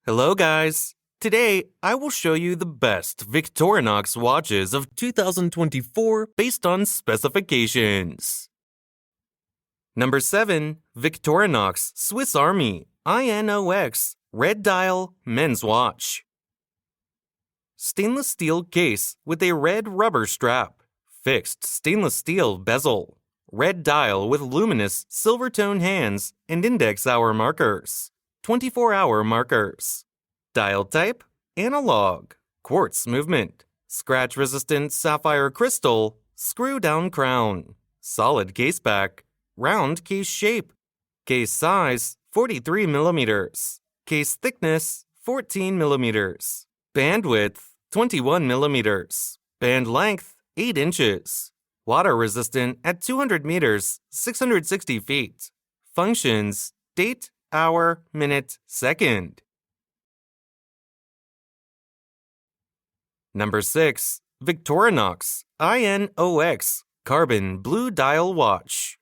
Hello guys! Today, I will show you the best Victorinox watches of 2024 based on specifications. Number 7. Victorinox Swiss Army I.N.O.X. Red Dial Men's Watch. Stainless steel case with a red rubber strap. Fixed stainless steel bezel. Red dial with luminous silver tone hands and index hour markers. 24-hour markers. Dial type, analog. Quartz movement. Scratch-resistant sapphire crystal. Screw-down crown. Solid case back. Round case shape. Case size, 43 millimeters. Case thickness, 14 millimeters. Bandwidth, 21 millimeters. Band length, 8 inches. Water resistant at 200 meters, 660 feet. Functions, date, hour, minute, second. Number 6. Victorinox I.N.O.X. Carbon Blue Dial Watch.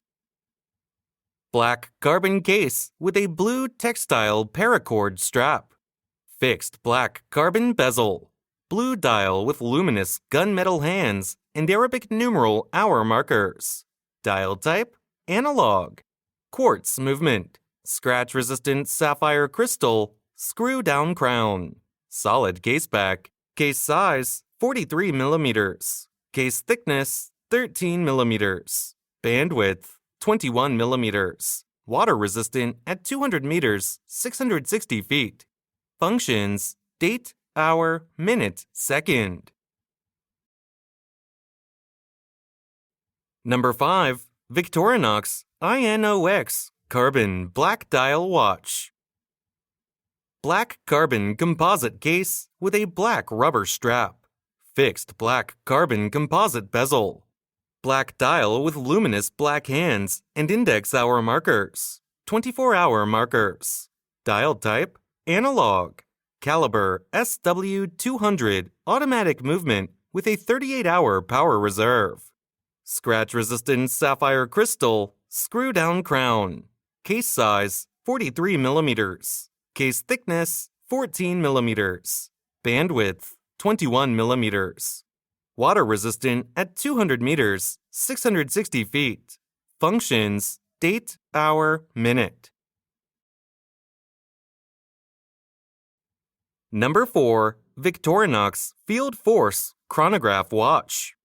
Black carbon case with a blue textile paracord strap. Fixed black carbon bezel. Blue dial with luminous gunmetal hands and Arabic numeral hour markers. Dial type, analog. Quartz movement. Scratch-resistant sapphire crystal. Screw-down crown. Solid case back. Case size, 43 millimeters. Case thickness, 13 millimeters. Bandwidth, 21 millimeters. Water resistant at 200 meters, 660 feet. Functions, date, hour, minute, second. Number 5. Victorinox I.N.O.X. Carbon Black Dial Watch. Black carbon composite case with a black rubber strap. Fixed black carbon composite bezel. Black dial with luminous black hands and index hour markers. 24-hour markers. Dial type, analog. Caliber SW200 automatic movement with a 38-hour power reserve. Scratch-resistant sapphire crystal, screw-down crown. Case size, 43 millimeters. Case thickness, 14 millimeters. Bandwidth, 21 millimeters. Water resistant at 200 meters, 660 feet. Functions, date, hour, minute. Number 4. Victorinox FieldForce Chronograph Watch.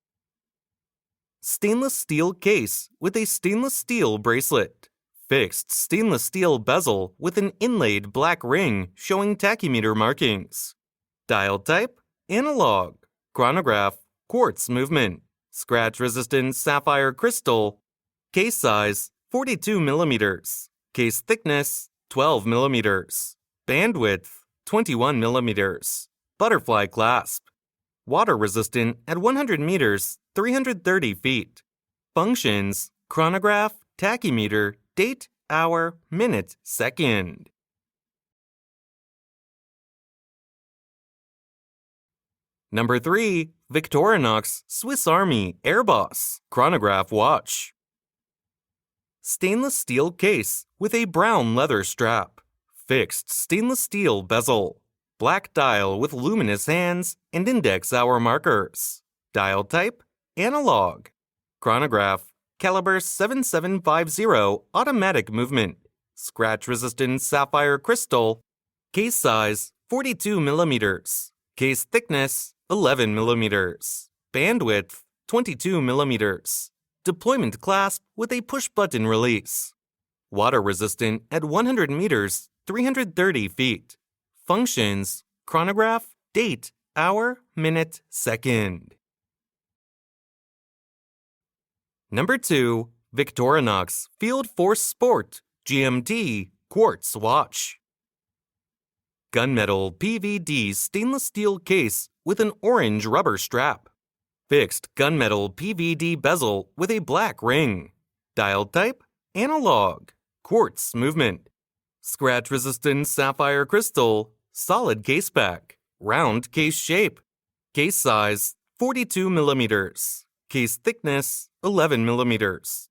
Stainless steel case with a stainless steel bracelet. Fixed stainless steel bezel with an inlaid black ring showing tachymeter markings. Dial type, analog. Chronograph, quartz movement. Scratch-resistant sapphire crystal. Case size, 42 millimeters. Case thickness, 12 millimeters. Bandwidth, 21 millimeters. Butterfly clasp. Water resistant at 100 meters, 330 feet. Functions, chronograph, tachymeter, date, hour, minute, second. Number 3. Victorinox Swiss Army AirBoss Chronograph Watch. Stainless steel case with a brown leather strap. Fixed stainless steel bezel. Black dial with luminous hands and index hour markers. Dial type, analog. Chronograph, caliber 7750 automatic movement. Scratch-resistant sapphire crystal. Case size, 42 millimeters. Case thickness, 11 millimeters. Bandwidth, 22 millimeters. Deployment clasp with a push-button release. Water resistant at 100 meters, 330 feet. Functions, chronograph, date, hour, minute, second. Number 2. Victorinox FieldForce Sport GMT Quartz Watch. Gunmetal PVD stainless steel case with an orange rubber strap. Fixed gunmetal PVD bezel with a black ring. Dial type, analog. Quartz movement. Scratch-resistant sapphire crystal. Solid case back. Round case shape. Case size, 42 millimeters. Case thickness, 11 millimeters.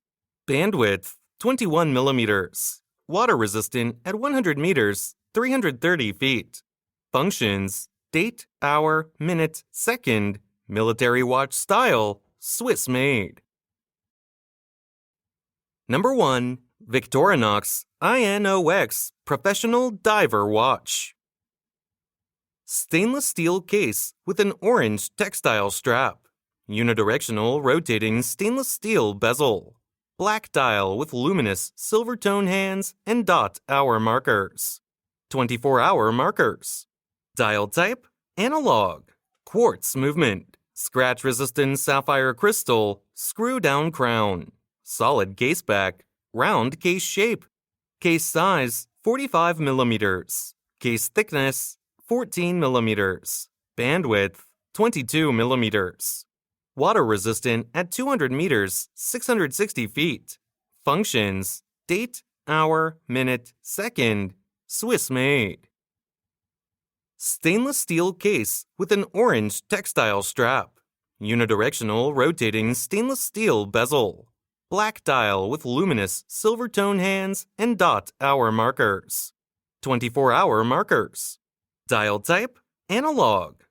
Bandwidth, 21 millimeters. Water resistant at 100 meters, 330 feet. Functions: date, hour, minute, second. Military watch style, Swiss made. Number 1. Victorinox I.N.O.X. Professional Diver Watch. Stainless steel case with an orange textile strap. Unidirectional rotating stainless steel bezel. Black dial with luminous silver tone hands and dot hour markers. 24-hour markers. Dial type: analog. Quartz movement. Scratch-resistant sapphire crystal. Screw-down crown. Solid case back. Round case shape. Case size: 45 millimeters. Case thickness: 14 millimeters. Bandwidth: 22 millimeters. Water resistant at 200 meters, 660 feet. Functions: date, hour, minute, second. Swiss made. Stainless steel case with an orange textile strap. Unidirectional rotating stainless steel bezel. Black dial with luminous silver tone hands and dot hour markers. 24-hour markers. Dial type: analog.